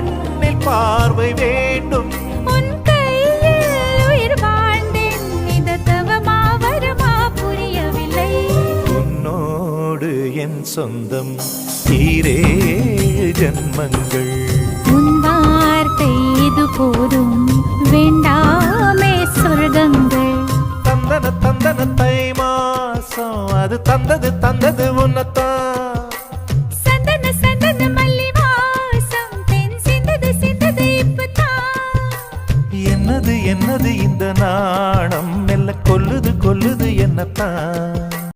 கண்ணில் பார்வை வேண்டும். உன் கையில் உயிர் வாழ்ந்தேன், இந்த தவமா வருமா புரியவில்லை. உன்னோடு என் சொந்தம் ஈரேழு ஜன்மங்கள். உன் வார்த்தை இது போதும், வேண்டாமே சொர்க்கங்கள். தந்தன தந்தன தை மாசம் அது தந்தது உன்னத்தான். சந்தன சந்தன மல்லி வாசம் தென் சிந்தது இப்பதான். என்னது இந்த நாணம் மெல்ல கொல்லுது என்னத்தான்.